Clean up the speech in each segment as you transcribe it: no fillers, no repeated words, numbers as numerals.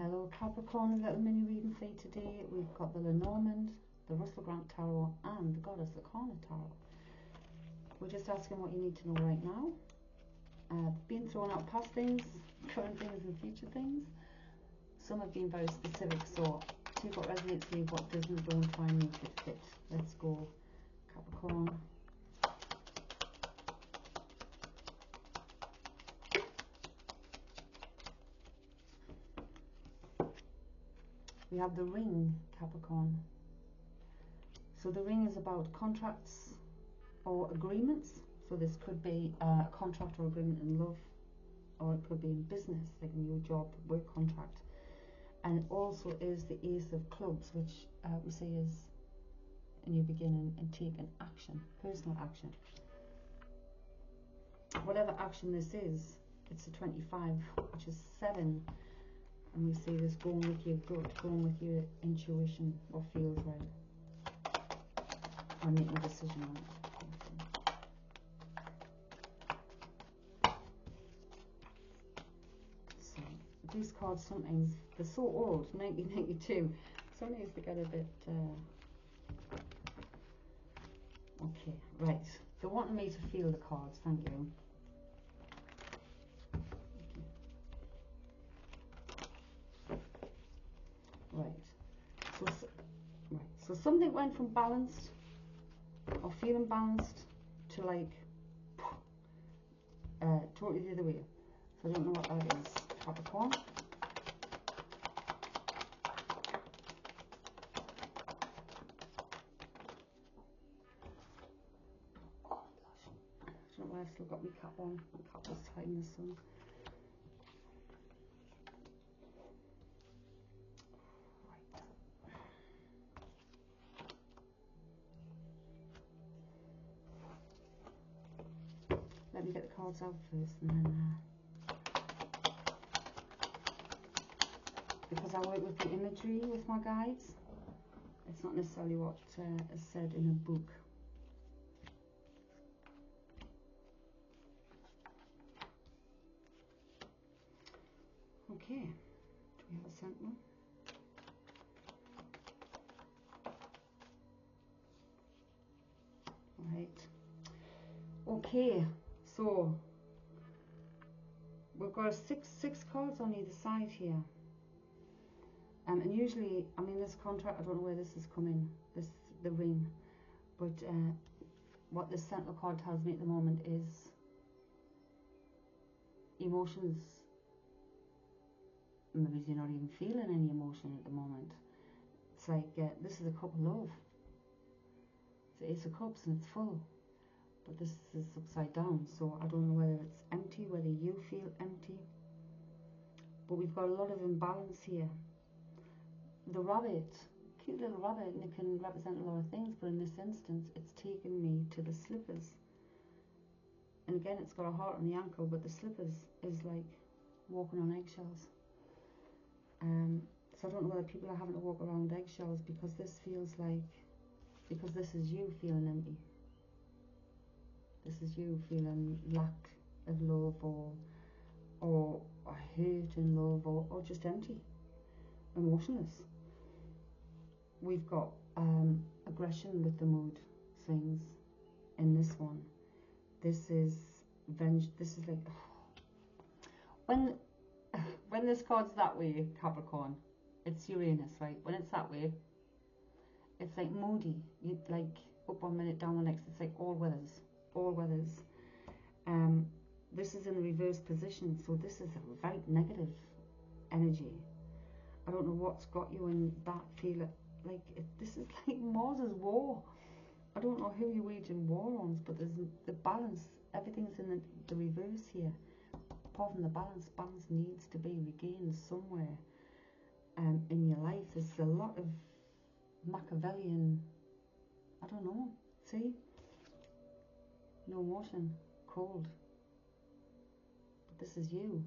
Hello Capricorn, a little mini reading for you today. We've got the Lenormand, the Russell Grant Tarot and the Goddess Arcana Tarot. We're just asking what you need to know right now. Been throwing out past things, current things and future things. Some have been very specific, so see what resonates with you, what doesn't, don't try and make it fit. Let's go Capricorn. We have the Ring, Capricorn. So the Ring is about contracts or agreements. So this could be a contract or agreement in love, or it could be in business, like a new job, work contract. And it also is the Ace of Clubs, which we say is a new beginning and taking action, personal action. Whatever action this is, it's a 25, which is 7. And we say this, going with your gut, going with your intuition, what feels right, or making a decision on it. So these cards sometimes, they're so old, 1992, sometimes they get a bit, okay, right. They wanted me to feel the cards, thank you. So something went from balanced or feeling balanced to like totally the other way. So I don't know what that is, Capricorn. Oh gosh, I don't know why I've still got my cap on. My cap was tight in the sun. Let me get the cards out first, and then because I work with the imagery with my guides, it's not necessarily what is said in a book. Okay, do we have a sample? Right. Okay. So we've got six cards on either side here, and usually, I mean, this contract, I don't know where this is coming, the Ring, but what this central card tells me at the moment is emotions. Maybe you're not even feeling any emotion at the moment. It's like this is a cup of love. It's the Ace of Cups and it's full. But this is upside down, so I don't know whether it's empty, whether you feel empty. But we've got a lot of imbalance here. The rabbit, cute little rabbit, and it can represent a lot of things, but in this instance, it's taken me to the slippers. And again, it's got a heart on the ankle, but the slippers is like walking on eggshells. So I don't know whether people are having to walk around eggshells because this feels like, because this is you feeling empty. This is you feeling lack of love, or hurt in love, or just empty, emotionless. We've got aggression with the mood swings in this one. This is venge. This is like when this card's that way, Capricorn, it's Uranus, right? When it's that way, it's like moody. You like up 1 minute, down the next. It's like all weathers. All weathers. This is in the reverse position, so this is a very negative energy. I don't know what's got you in that feeling. Like this is like Mars' war. I don't know who you're waging war on, but there's the balance. Everything's in the reverse here. Apart from the balance needs to be regained somewhere in your life. There's a lot of Machiavellian. I don't know. See. No emotion, cold. But this is you.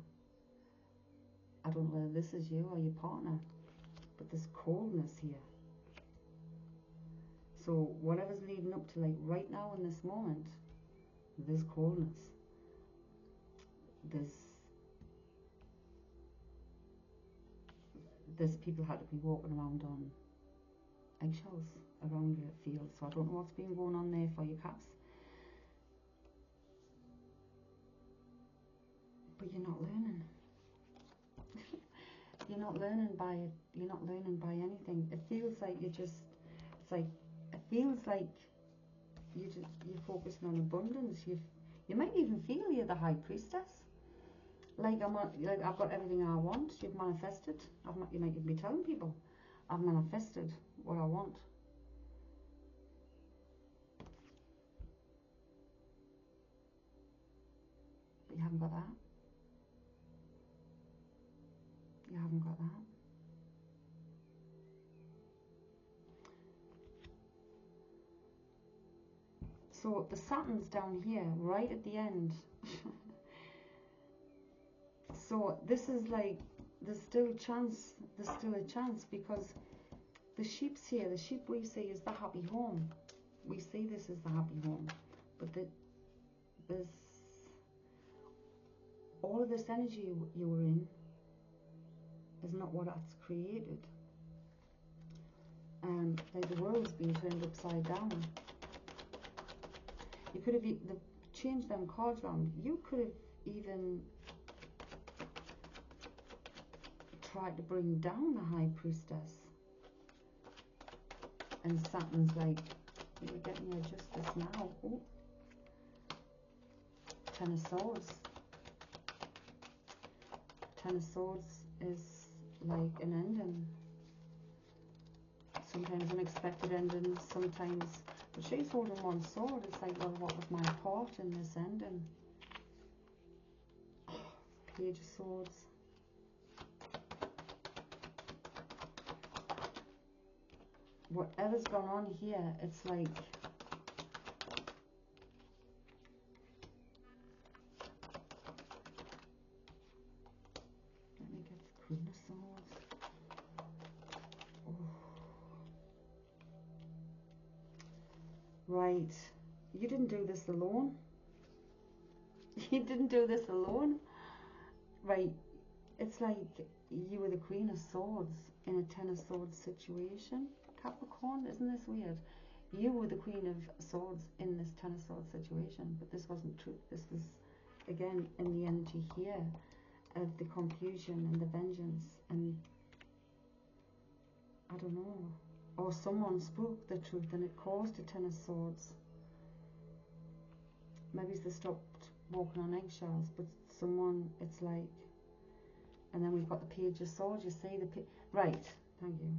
I don't know whether this is you or your partner, but there's coldness here. So whatever's leading up to, like right now in this moment, there's coldness. There's there's people had to be walking around on eggshells around your field. So I don't know what's been going on there for your caps. But you're not learning. You're not learning by it. You're not learning by anything. It feels like you're just. It's like it feels like you're focusing on abundance. You might even feel you're the high priestess. Like I've got everything I want. You've manifested. You might even be telling people, I've manifested what I want. But you haven't got that. You haven't got that. So the Saturn's down here, right at the end. So this is like, there's still a chance, because the sheep's here. The sheep we see is the happy home. We see this as the happy home. But there's all of this energy you were in is not what that's created. And like the world's been turned upside down. You could have changed them cards around. You could have even tried to bring down the high priestess. And Saturn's like, you're getting your justice now. Ooh. Ten of Swords. Ten of Swords is like an ending. Sometimes unexpected endings, sometimes. But she's holding one sword. It's like, well, what was my part in this ending? Oh, Page of Swords. Whatever's gone on here, it's like, let me get the Queen of Swords. Oh. Right, you didn't do this alone. You didn't do this alone. Right, it's like you were the Queen of Swords in a Ten of Swords situation. Capricorn, isn't this weird? You were the Queen of Swords in this Ten of Swords situation, but this wasn't true. This was, again, in the energy here of the confusion and the vengeance, and I don't know. Or someone spoke the truth and it caused a Ten of Swords. Maybe they stopped walking on eggshells, but someone, it's like, and then we've got the Page of Swords. You see the right, thank you.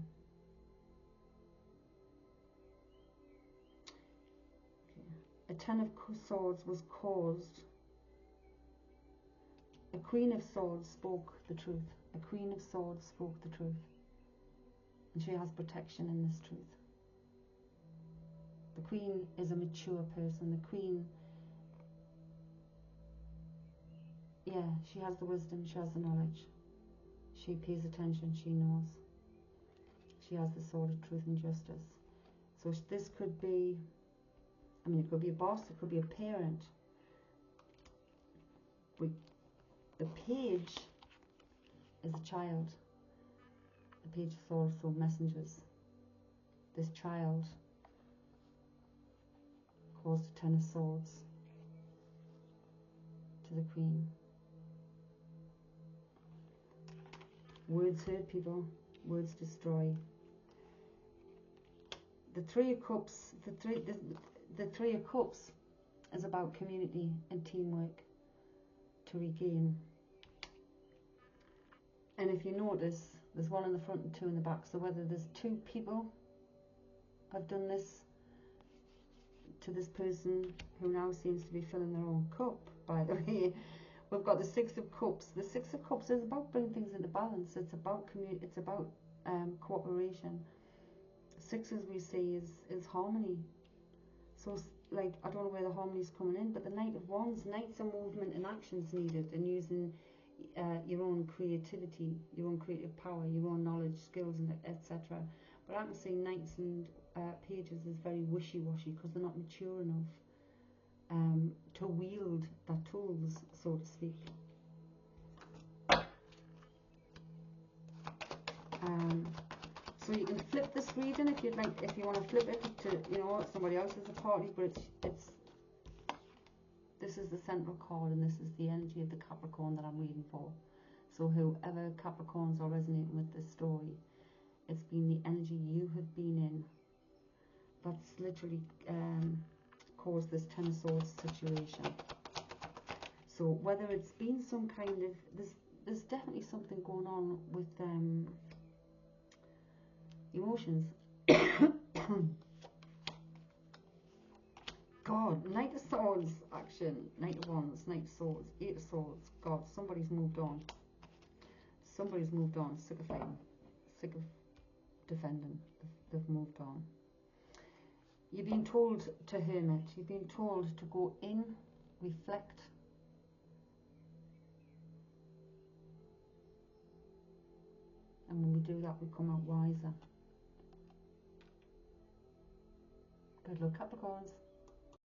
A Ten of Swords was caused. A Queen of Swords spoke the truth. A Queen of Swords spoke the truth. And she has protection in this truth. The Queen is a mature person. The Queen, yeah, she has the wisdom, she has the knowledge. She pays attention, she knows. She has the sword of truth and justice. So this could be, I mean, it could be a boss, it could be a parent. The Page is a child. The Page of Swords, so messengers. This child caused a Ten of Swords to the Queen. Words hurt people, words destroy. The Three of Cups, the Three of Cups is about community and teamwork to regain. And if you notice, there's one in the front and two in the back. So whether there's two people have done this to this person who now seems to be filling their own cup, by the way. We've got the Six of Cups. The Six of Cups is about bringing things into balance. It's about community. It's about cooperation. Sixes we see is harmony. So like, I don't know where the harmony's coming in, but the Knight of Wands, Knights are movement and actions needed, and using your own creativity, your own creative power, your own knowledge, skills, and etc. But I can see Knights and Pages is very wishy-washy because they're not mature enough to wield their tools, so to speak. flip this reading if you'd like, if you want to flip it to, you know, somebody else's party, but it's this is the central card, and this is the energy of the Capricorn that I'm reading for. So whoever Capricorns are resonating with this story, it's been the energy you have been in that's literally caused this Ten of Swords situation. So whether it's been some kind of, there's definitely something going on with emotions. God, Knight of Swords, action, Knight of Wands, Knight of Swords, Eight of Swords. God, somebody's moved on. Somebody's moved on, sick of fighting, sick of defending. They've moved on. You've been told to hermit, you've been told to go in, reflect, and when we do that, we come out wiser. Good luck, Capricorns.